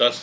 10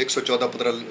114-15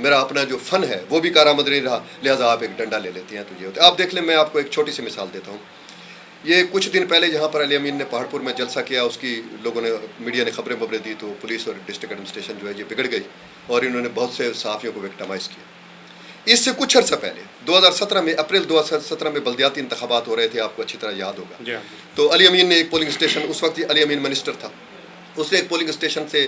میرا اپنا جو فن ہے وہ بھی کارآمد نہیں رہا، لہٰذا آپ ایک ڈنڈا لے لیتے ہیں تو یہ ہوتا ہے۔ آپ دیکھ لیں، میں آپ کو ایک چھوٹی سی مثال دیتا ہوں۔ یہ کچھ دن پہلے جہاں پر علی امین نے پہاڑ پور میں جلسہ کیا، اس کی لوگوں نے، میڈیا نے خبریں دی تو پولیس اور ڈسٹرکٹ ایڈمنسٹریشن جو ہے یہ بگڑ گئی اور انہوں نے بہت سے صحافیوں کو وکٹمائز کیا۔ اس سے کچھ عرصہ پہلے 2017 میں، اپریل 2017 میں بلدیاتی انتخابات ہو رہے تھے، آپ کو اچھی طرح یاد ہوگا۔ جی ہاں۔ تو علی امین نے ایک پولنگ اسٹیشن، اس وقت علی امین منسٹر تھا، اس نے ایک پولنگ اسٹیشن سے،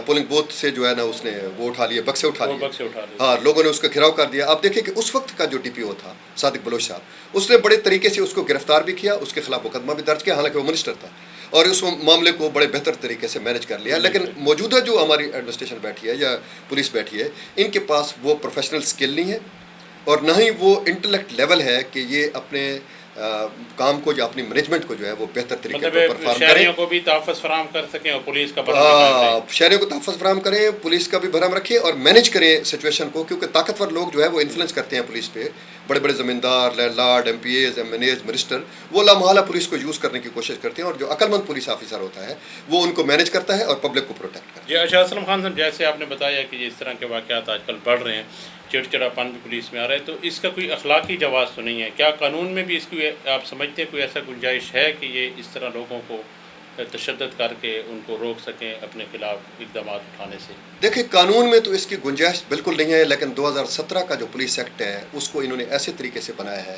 پولنگ بوتھ سے جو ہے نا، اس نے وہ اٹھا لیے، بکسے اٹھا لیے۔ ہاں، لوگوں نے اس کا گھراؤ کر دیا۔ آپ دیکھیں کہ اس وقت کا جو ڈی پی او تھا صادق بلوچ صاحب، اس نے بڑے طریقے سے اس کو گرفتار بھی کیا، اس کے خلاف مقدمہ بھی درج کیا، حالانکہ وہ منسٹر تھا، اور اس معاملے کو بڑے بہتر طریقے سے مینج کر لیا۔ لیکن موجودہ جو ہماری ایڈمنسٹریشن بیٹھی ہے یا پولیس بیٹھی ہے، ان کے پاس وہ پروفیشنل اسکل نہیں ہے اور نہ ہی وہ انٹلیکٹ لیول ہے کہ یہ اپنے کام کو یا اپنی مینجمنٹ کو جو ہے وہ بہتر طریقے پر پرفارم کریں، شہریوں کو بھی تحفظ فراہم کر سکیں اور پولیس کا شہریوں کو تحفظ فراہم کریں، پولیس کا بھی بھرم رکھیں اور مینج کریں سچویشن کو، کیونکہ طاقتور لوگ جو ہے وہ انفلوئنس کرتے ہیں پولیس پہ، بڑے بڑے زمیندار، landlord, MPs, MNAs, minister, وہ لامحالہ پولیس کو یوز کرنے کی کوشش کرتے ہیں، اور جو عقل مند پولیس آفیسر ہوتا ہے وہ ان کو مینج کرتا ہے اور پبلک کو پروٹیکٹ کرتا ہے۔ جی، ارشاد اسلم خان صاحب، جیسے آپ نے بتایا کہ اس طرح کے واقعات آج کل بڑھ رہے ہیں، چڑچڑاپن بھی پولیس میں آ رہا ہے، تو اس کا کوئی اخلاقی جواز تو نہیں ہے؟ کیا قانون میں بھی اس کی آپ سمجھتے ہیں کوئی ایسا گنجائش ہے کہ یہ اس طرح لوگوں کو تشدد کر کے ان کو روک سکیں اپنے خلاف اقدامات اٹھانے سے؟ دیکھیں، قانون میں تو اس کی گنجائش بالکل نہیں ہے، لیکن 2017 کا جو پولیس ایکٹ ہے اس کو انہوں نے ایسے طریقے سے بنایا ہے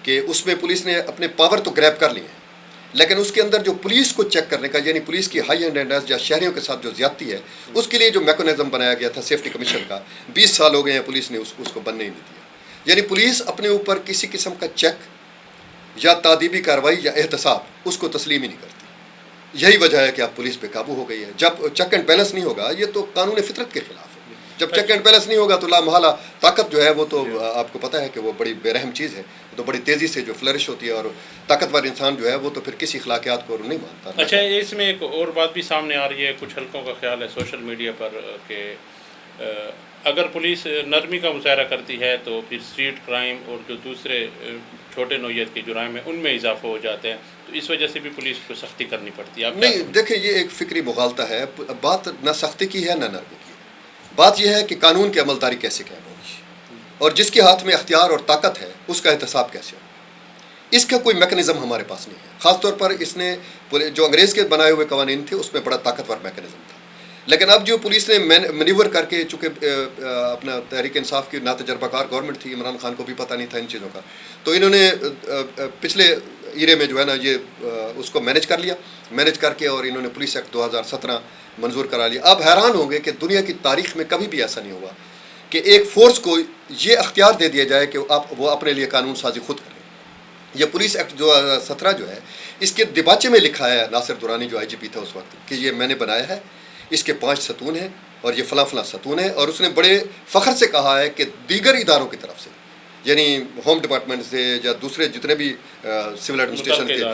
کہ اس میں پولیس نے اپنے پاور تو گریب کر لی ہے، لیکن اس کے اندر جو پولیس کو چیک کرنے کا، یعنی پولیس کی ہائی ہینڈیڈنس یا شہریوں کے ساتھ جو زیادتی ہے، اس کے لیے جو میکانزم بنایا گیا تھا سیفٹی کمیشن کا، 20 سال ہو گئے ہیں پولیس نے اس کو بننے ہی نہیں دیا۔ یعنی پولیس اپنے اوپر کسی قسم کا چیک یا تعدیبی کارروائی یا احتساب اس کو تسلیم ہی نہیں کرتی۔ یہی وجہ ہے کہ اب پولیس پہ قابو ہو گئی ہے۔ جب چیک اینڈ بیلنس نہیں ہوگا، یہ تو قانون فطرت کے خلاف ہے، جب چیک اینڈ بیلنس نہیں ہوگا تو لامحالہ طاقت جو ہے وہ تو آپ کو پتہ ہے کہ وہ بڑی بے رحم چیز ہے، تو بڑی تیزی سے جو فلرش ہوتی ہے، اور طاقتور انسان جو ہے وہ تو پھر کسی اخلاقیات کو نہیں مانتا۔ اچھا، اس میں ایک اور بات بھی سامنے آ رہی ہے، کچھ حلقوں کا خیال ہے سوشل میڈیا پر کہ اگر پولیس نرمی کا مظاہرہ کرتی ہے تو پھر اسٹریٹ کرائم اور جو دوسرے چھوٹے نوعیت کے جرائم ہیں ان میں اضافہ ہو جاتے ہیں، تو اس وجہ سے بھی پولیس کو سختی کرنی پڑتی ہے۔ آپ نہیں، دیکھیں، یہ ایک فکری مغالطہ ہے، بات نہ سختی کی ہے نہ نرمی کی ہے، بات یہ ہے کہ قانون کی عملداری کیسے قائم ہوگی، اور جس کے ہاتھ میں اختیار اور طاقت ہے اس کا احتساب کیسے ہوگا۔ اس کا کوئی میکانزم ہمارے پاس نہیں ہے، خاص طور پر اس نے جو انگریز کے بنائے ہوئے قوانین تھے اس میں بڑا طاقتور میکانزم تھا، لیکن اب جو پولیس نے مینیور کر کے، چونکہ اپنا تحریک انصاف کی ناتجربہ کار گورنمنٹ تھی، عمران خان کو بھی پتہ نہیں تھا ان چیزوں کا، تو انہوں نے پچھلے ایرے میں جو ہے نا یہ اس کو مینج کر کے اور انہوں نے پولیس ایکٹ 2017 منظور کرا لیا۔ اب حیران ہوں گے کہ دنیا کی تاریخ میں کبھی بھی ایسا نہیں ہوا کہ ایک فورس کو یہ اختیار دے دیا جائے کہ وہ اپنے لیے قانون سازی خود کرے۔ یہ پولیس ایکٹ 2017 جو ہے، اس کے دباچے میں لکھا ہے ناصر درانی جو آئی جی پی تھا اس وقت، کہ یہ میں نے بنایا ہے، اس کے 5 ستون ہیں اور یہ فلاں فلاں ستون ہیں، اور اس نے بڑے فخر سے کہا ہے کہ دیگر اداروں کی طرف سے، یعنی ہوم ڈپارٹمنٹ سے یا دوسرے جتنے بھی سول ایڈمنسٹریشن کے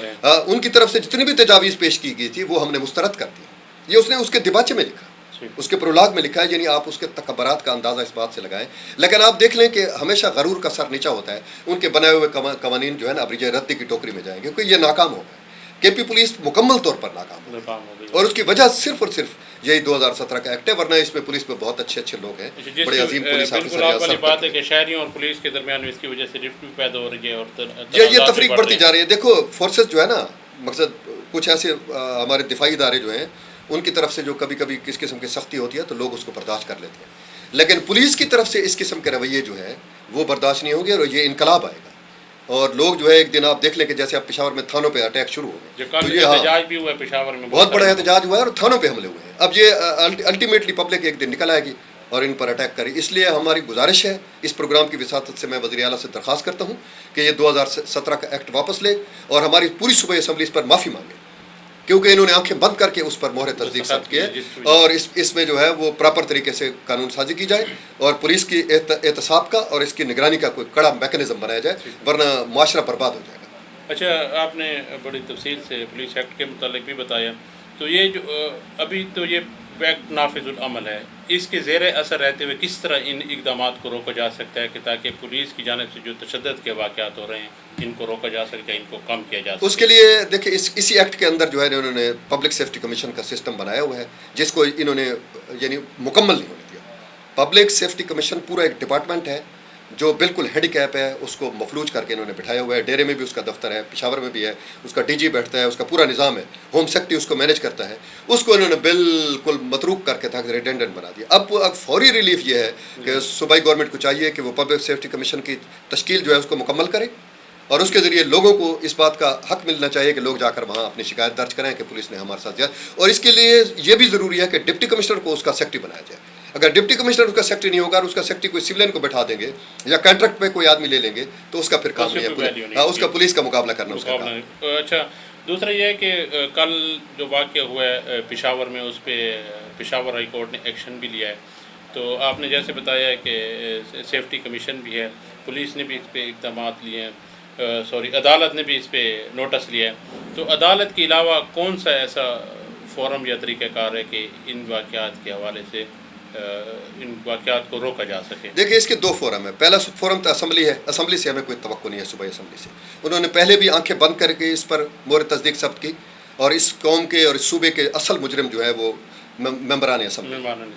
ان کی طرف سے جتنی بھی تجاویز پیش کی گئی تھی وہ ہم نے مسترد کر دی۔ یہ اس نے اس کے دباچے میں لکھا، اس کے پرولاگ میں لکھا ہے، یعنی آپ اس کے تکبرات کا اندازہ اس بات سے لگائیں۔ لیکن آپ دیکھ لیں کہ ہمیشہ غرور کا سر نیچا ہوتا ہے، ان کے بنائے ہوئے قوانین جو ہے نا اب ردی کی ٹوکری میں جائیں گے، کیونکہ یہ ناکام ہو گئے۔ کے پی پولیس مکمل طور پر ناکام ہو گئی، اور اس کی وجہ صرف اور صرف یہی 2017 کا ایکٹ ہے، ورنہ اس میں پولیس میں بہت اچھے لوگ ہیں، بڑے عظیم پولیس آفیسر ہیں۔ والی بات ہے کہ شہریوں اور پولیس کے درمیان اس کی وجہ سے رفت بھی پیدا ہو رہی ہے اور یہ تفریق بڑھتی جا رہی ہے۔ دیکھو، فورسز جو ہے نا، مقصد کچھ ایسے ہمارے دفاعی ادارے جو ہیں ان کی طرف سے جو کبھی کبھی کس قسم کی سختی ہوتی ہے تو لوگ اس کو برداشت کر لیتے ہیں، لیکن پولیس کی طرف سے اس قسم کے رویے جو ہیں وہ برداشت نہیں ہوں گے، اور یہ انقلاب آئے گا، اور لوگ جو ہے ایک دن آپ دیکھ لیں کہ جیسے آپ پشاور میں تھانوں پہ اٹیک شروع ہو گئے، تو یہ احتجاج بھی ہوا ہے پشاور میں، بہت بڑا احتجاج ہوا ہے اور تھانوں پہ حملے ہوئے ہیں۔ اب یہ الٹیمیٹلی پبلک ایک دن نکل آئے گی اور ان پر اٹیک کرے۔ اس لیے ہماری گزارش ہے، اس پروگرام کی وساطت سے میں وزیر اعلیٰ سے درخواست کرتا ہوں کہ یہ 2017 کا ایکٹ واپس لے اور ہماری پوری صوبائی اسمبلی اس پر معافی مانگے، کیونکہ انہوں نے آنکھیں بند کر کے اس پر مہر تصدیق ثبت کی ہے، اور اس میں جو ہے وہ پراپر طریقے سے قانون سازی کی جائے اور پولیس کی احتساب کا اور اس کی نگرانی کا کوئی کڑا میکانزم بنایا جائے، ورنہ معاشرہ برباد ہو جائے گا۔ اچھا، آپ نے بڑی تفصیل سے پولیس ایکٹ کے متعلق بھی بتایا، تو یہ جو ابھی تو یہ ایکٹ نافذ العمل ہے، اس کے زیر اثر رہتے ہوئے کس طرح ان اقدامات کو روکا جا سکتا ہے کہ تاکہ پولیس کی جانب سے جو تشدد کے واقعات ہو رہے ہیں ان کو روکا جا سکے، ان کو کم کیا جا سکے؟ اس کے لیے دیکھیں، اسی ایکٹ کے اندر جو ہے انہوں نے پبلک سیفٹی کمیشن کا سسٹم بنایا ہوا ہے، جس کو انہوں نے یعنی مکمل نہیں ہونے دیا، پبلک سیفٹی کمیشن پورا ایک ڈپارٹمنٹ ہے جو بالکل ہینڈی کیپ ہے، اس کو مفلوج کر کے انہوں نے بٹھایا ہوا ہے. ڈیرے میں بھی اس کا دفتر ہے، پشاور میں بھی ہے، اس کا ڈی جی بیٹھتا ہے، اس کا پورا نظام ہے، ہوم سیکٹری اس کو مینیج کرتا ہے. اس کو انہوں نے بالکل متروک کر کے تھا ریڈنڈنٹ بنا دیا. اب فوری ریلیف یہ ہے کہ صوبائی گورنمنٹ کو چاہیے کہ وہ پبلک سیفٹی کمیشن کی تشکیل جو ہے اس کو مکمل کرے، اور اس کے ذریعے لوگوں کو اس بات کا حق ملنا چاہیے کہ لوگ جا کر وہاں اپنی شکایت درج کریں کہ پولیس نے ہمارے ساتھ اور اس کے لیے یہ بھی ضروری ہے کہ ڈپٹی کمشنر کو اس کا سیکٹری بنایا جائے. اگر ڈپٹی کمشنر اس کا سیکٹری نہیں ہوگا اور اس کا سیکٹری کوئی سولین کو بٹھا دیں گے یا کانٹریکٹ پہ کوئی آدمی لے لیں گے تو اس کا پھر کام نہیں ہے، اس کا پولیس کا مقابلہ کرنا اس کا کام. اچھا، دوسرا یہ ہے کہ کل جو واقعہ ہوا ہے پشاور میں، اس پہ پشاور ہائی کورٹ نے ایکشن بھی لیا ہے. تو آپ نے جیسے بتایا ہے کہ سیفٹی کمیشن بھی ہے، پولیس نے بھی اس پہ اقدامات لیے ہیں، عدالت نے بھی اس پہ نوٹس لیا ہے. تو عدالت کے علاوہ کون سا ایسا فورم یا طریقہ کار ہے کہ ان واقعات کے حوالے سے ان واقعات کو روکا جا سکے؟ دیکھیں، اس کے دو فورم ہیں. پہلا فورم تو اسمبلی ہے. اسمبلی سے ہمیں کوئی توقع نہیں ہے، صوبائی اسمبلی سے. انہوں نے پہلے بھی آنکھیں بند کر کے اس پر مہر تصدیق ثبت کی، اور اس قوم کے اور اس صوبے کے اصل مجرم جو ہے وہ ممبران اسمبلی،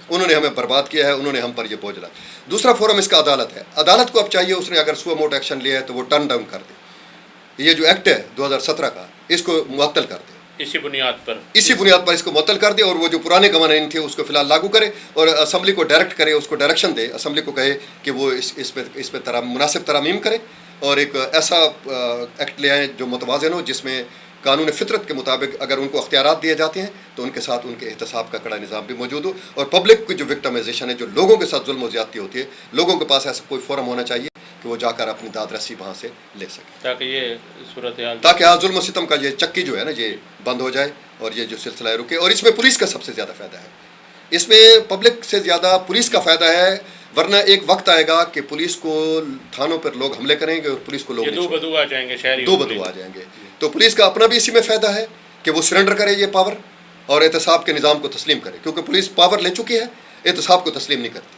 انہوں نے ہمیں برباد کیا ہے، انہوں نے ہم پر یہ بوجھ ڈالا. دوسرا فورم اس کا عدالت ہے. عدالت کو اب چاہیے اس نے اگر سو موٹ ایکشن لیا ہے تو وہ ٹرن ڈاؤن کر دے. یہ جو ایکٹ ہے 2017 کا، اس کو معطل کر دے، اسی بنیاد پر اس کو معطل کر دے، اور وہ جو پرانے قوانین تھے اس کو فی الحال لاگو کرے، اور اسمبلی کو ڈائریکٹ کرے، اس کو ڈائریکشن دے، اسمبلی کو کہے کہ وہ اس پہ مناسب ترامیم کرے، اور ایک ایسا ایکٹ لے آئیں جو متوازن ہو، جس میں قانون فطرت کے مطابق اگر ان کو اختیارات دیے جاتے ہیں تو ان کے ساتھ ان کے احتساب کا کڑا نظام بھی موجود ہو، اور پبلک کی جو وکٹمائزیشن ہے، جو لوگوں کے ساتھ ظلم و زیادتی ہوتی ہے، لوگوں کے پاس ایسا کوئی فورم ہونا چاہیے کہ وہ جا کر اپنی داد رسی وہاں سے لے سکے، تاکہ یہ صورتحال، تاکہ ظلم و ستم کا یہ چکی جو ہے نا یہ بند ہو جائے اور یہ جو سلسلہ رکے. اور اس میں پولیس کا سب سے زیادہ فائدہ ہے، اس میں پبلک سے زیادہ پولیس کا فائدہ ہے. ورنہ ایک وقت آئے گا کہ پولیس کو تھانوں پر لوگ حملے کریں گے اور پولیس کو لوگ دو بدو آ جائیں گے، شہری دو بدو آ جائیں گے. تو پولیس کا اپنا بھی اسی میں فائدہ ہے کہ وہ سرنڈر کرے یہ پاور اور احتساب کے نظام کو تسلیم کرے، کیونکہ پولیس پاور لے چکی ہے، احتساب کو تسلیم نہیں کرتی،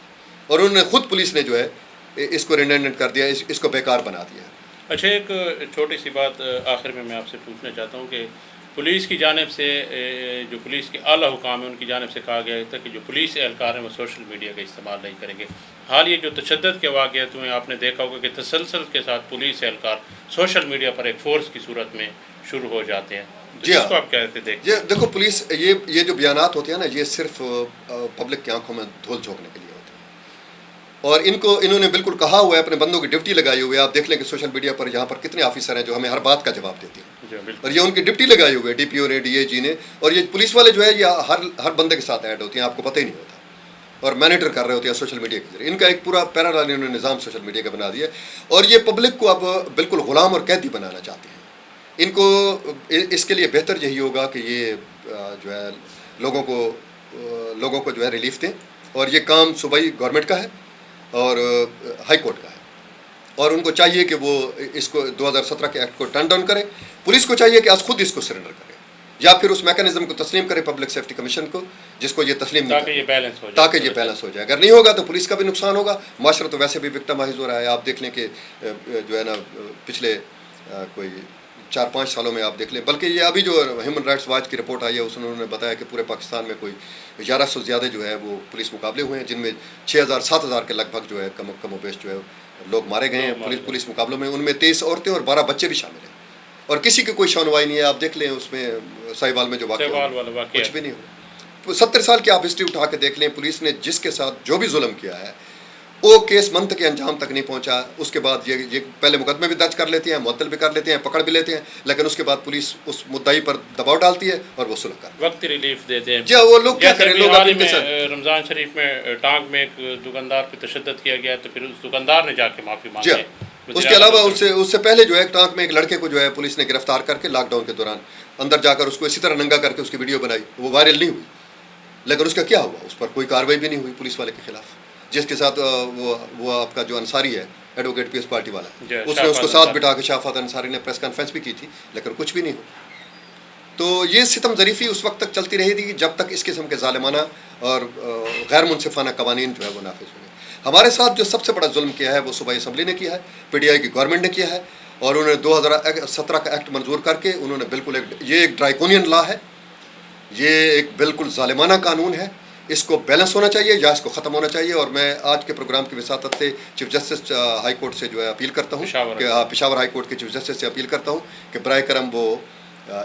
اور انہوں نے خود پولیس نے جو ہے اس کو ریڈنڈنٹ کر دیا، اس کو بیکار بنا دیا. اچھا، ایک چھوٹی سی بات آخر میں آپ سے پوچھنا چاہتا ہوں کہ پولیس کی جانب سے، جو پولیس کے اعلیٰ حکام ہیں ان کی جانب سے کہا گیا تھا کہ جو پولیس اہلکار ہیں وہ سوشل میڈیا کا استعمال نہیں کریں گے. حال یہ جو تشدد کے واقعات ہوئے، آپ نے دیکھا ہوگا کہ تسلسل کے ساتھ پولیس اہلکار سوشل میڈیا پر ایک فورس کی صورت میں شروع ہو جاتے ہیں. جی ہاں، اس کو آپ کہتے دیکھیں؟ دیکھو، پولیس یہ جو بیانات ہوتے ہیں نا، یہ صرف پبلک کی آنکھوں میں دھول جھونکنے کے لیے ہوتے ہیں، اور انہوں نے بالکل کہا ہوا ہے، اپنے بندوں کی ڈپٹی لگائی ہوئی ہے. آپ دیکھ لیں کہ سوشل میڈیا پر یہاں پر کتنے آفیسر ہیں جو ہمیں ہر بات کا جواب دیتے ہیں، اور یہ ان کی ڈپٹی لگائی ہوئی ہے، ڈی پی او نے، ڈی اے جی نے. اور یہ پولیس والے جو ہے یہ ہر بندے کے ساتھ ایڈ ہوتے ہیں، آپ کو پتہ ہی نہیں ہوتا، اور مینیٹر کر رہے ہوتے ہیں سوشل میڈیا کے ذریعے. ان کا ایک پورا پیرالل انہوں نے نظام سوشل میڈیا کا بنا دیا، اور یہ پبلک کو اب بالکل غلام اور قیدی بنانا چاہتے ہیں. ان کو اس کے لیے بہتر یہی ہوگا کہ یہ جو ہے لوگوں کو جو ہے ریلیف دیں، اور یہ کام صوبائی گورنمنٹ کا ہے اور ہائی کورٹ کا ہے، اور ان کو چاہیے کہ وہ اس کو 2017 کے ایکٹ کو ٹرن ڈاؤن کرے. پولیس کو چاہیے کہ آج خود اس کو سرنڈر کرے، یا پھر اس میکانزم کو تسلیم کرے پبلک سیفٹی کمشن کو، جس کو یہ تسلیم نہیں تاکہ یہ بیلنس ہو جائے. اگر نہیں ہوگا تو پولیس کا بھی نقصان ہوگا، معاشرہ تو ویسے بھی وکٹمائز ہو رہا ہے. آپ دیکھ لیں کہ جو ہے نا پچھلے کوئی 4-5 سالوں میں آپ دیکھ لیں، بلکہ یہ ابھی جو ہیومن رائٹس واچ کی رپورٹ آئی ہے اس میں انہوں نے بتایا کہ پورے پاکستان میں کوئی 1100 سے زیادہ جو ہے وہ پولیس مقابلے ہوئے ہیں، جن میں 6000-7000 کے لگ بھگ جو ہے کم و بیش جو ہے لوگ مارے گئے ہیں پولیس مقابلوں میں. ان میں 23 عورتیں اور 12 بچے بھی شامل ہیں، اور کسی کی کوئی شانوائی نہیں ہے. آپ دیکھ لیں اس میں ساہیوال میں جو واقعہ کچھ بھی نہیں ہو. 70 سال کی آپ ہسٹری اٹھا کے دیکھ لیں، پولیس نے جس کے ساتھ جو بھی ظلم کیا ہے وہ کیس منطق کے انجام تک نہیں پہنچا. اس کے بعد یہ پہلے مقدمے بھی درج کر لیتے ہیں، معطل بھی کر لیتے ہیں، پکڑ بھی لیتے ہیں، لیکن اس کے بعد پولیس اس مدعی پر دباؤ ڈالتی ہے اور وہ صلح کرتی ہے، وقت ریلیف دیتے ہیں. جی وہ لوگ کیا کریں. لوگ رمضان شریف میں ٹانک میں ایک دکاندار پہ تشدد کیا گیا تو پھر اس دکاندار نے جا کے معافی مانگی. اس کے علاوہ اس سے پہلے جو ہے ٹانک میں ایک لڑکے کو جو ہے پولیس نے گرفتار کر کے لاک ڈاؤن کے دوران اندر جا کر اس کو اسی طرح ننگا کر کے اس کی ویڈیو بنائی. وہ وائرل نہیں ہوئی، لیکن اس کا کیا ہوا؟ اس پر کوئی کارروائی بھی نہیں ہوئی پولیس والے کے خلاف، جس کے ساتھ وہ آپ کا جو انصاری ہے ایڈوکیٹ پیس پارٹی والا، اس نے اس کو ساتھ بٹھا کے شافات انصاری نے پریس کانفرنس بھی کی تھی، لیکن کچھ بھی نہیں ہو. تو یہ ستم ظریفی اس وقت تک چلتی رہی تھی جب تک اس قسم کے ظالمانہ اور غیر منصفانہ قوانین جو ہے وہ نافذ ہوئے. ہمارے ساتھ جو سب سے بڑا ظلم کیا ہے وہ صوبائی اسمبلی نے کیا ہے، پی ڈی آئی کی گورنمنٹ نے کیا ہے، اور انہوں نے 2017 کا ایکٹ منظور کر کے انہوں نے بالکل یہ ایک ڈرائیکونین لا ہے، یہ ایک بالکل ظالمانہ قانون ہے. اس کو بیلنس ہونا چاہیے یا اس کو ختم ہونا چاہیے. اور میں آج کے پروگرام کی وساطت سے چیف جسٹس ہائی کورٹ سے جو ہے اپیل کرتا ہوں کہ پشاور ہائی کورٹ کے چیف جسٹس سے اپیل کرتا ہوں کہ برائے کرم وہ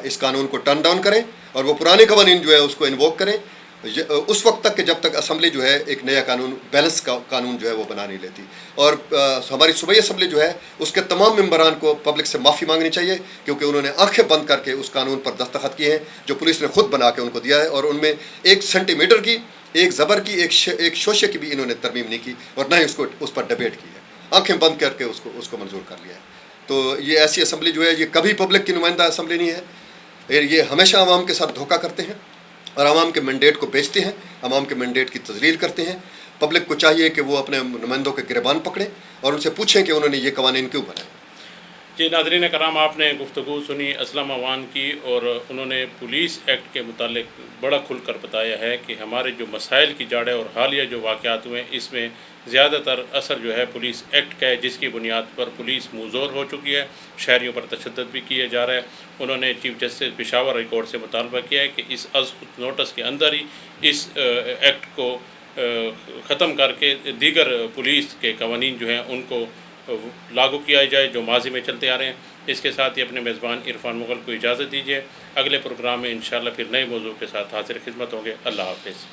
اس قانون کو ٹرن ڈاؤن کریں اور وہ پرانے قوانین جو ہے اس کو انووک کریں اس وقت تک کہ جب تک اسمبلی جو ہے ایک نیا قانون بیلنس کا قانون جو ہے وہ بنا نہیں لیتی. اور ہماری صوبائی اسمبلی جو ہے اس کے تمام ممبران کو پبلک سے معافی مانگنی چاہیے کیونکہ انہوں نے آنکھیں بند کر کے اس قانون پر دستخط کیے ہیں جو پولیس نے خود بنا کے ان کو دیا ہے, اور ان میں 1 سینٹی میٹر کی, ایک زبر کی, ایک شوشے کی بھی انہوں نے ترمیم نہیں کی اور نہ ہی اس پر ڈبیٹ کی ہے. آنکھیں بند کر کے اس کو منظور کر لیا ہے. تو یہ ایسی اسمبلی جو ہے یہ کبھی پبلک کی نمائندہ اسمبلی نہیں ہے. یہ ہمیشہ عوام کے ساتھ دھوکہ کرتے ہیں اور عوام کے مینڈیٹ کو بیچتے ہیں, عوام کے مینڈیٹ کی تذلیل کرتے ہیں. پبلک کو چاہیے کہ وہ اپنے نمائندوں کے گریبان پکڑیں اور ان سے پوچھیں کہ انہوں نے یہ قوانین کیوں بنائے. جی ناظرین کرام, آپ نے گفتگو سنی اسلم عوان کی, اور انہوں نے پولیس ایکٹ کے متعلق بڑا کھل کر بتایا ہے کہ ہمارے جو مسائل کی جڑ ہے اور حالیہ جو واقعات ہوئے ہیں اس میں زیادہ تر اثر جو ہے پولیس ایکٹ کا ہے, جس کی بنیاد پر پولیس موزور ہو چکی ہے, شہریوں پر تشدد بھی کیے جا رہا ہے. انہوں نے chief justice Peshawar high court سے مطالبہ کیا ہے کہ اس از نوٹس کے اندر ہی اس ایکٹ کو ختم کر کے دیگر پولیس کے قوانین جو ہیں ان کو لاگو کیا جائے جو ماضی میں چلتے آ رہے ہیں. اس کے ساتھ ہی اپنے میزبان عرفان مغل کو اجازت دیجیے. اگلے پروگرام میں انشاءاللہ پھر نئے موضوع کے ساتھ حاضر خدمت ہوں گے. اللہ حافظ.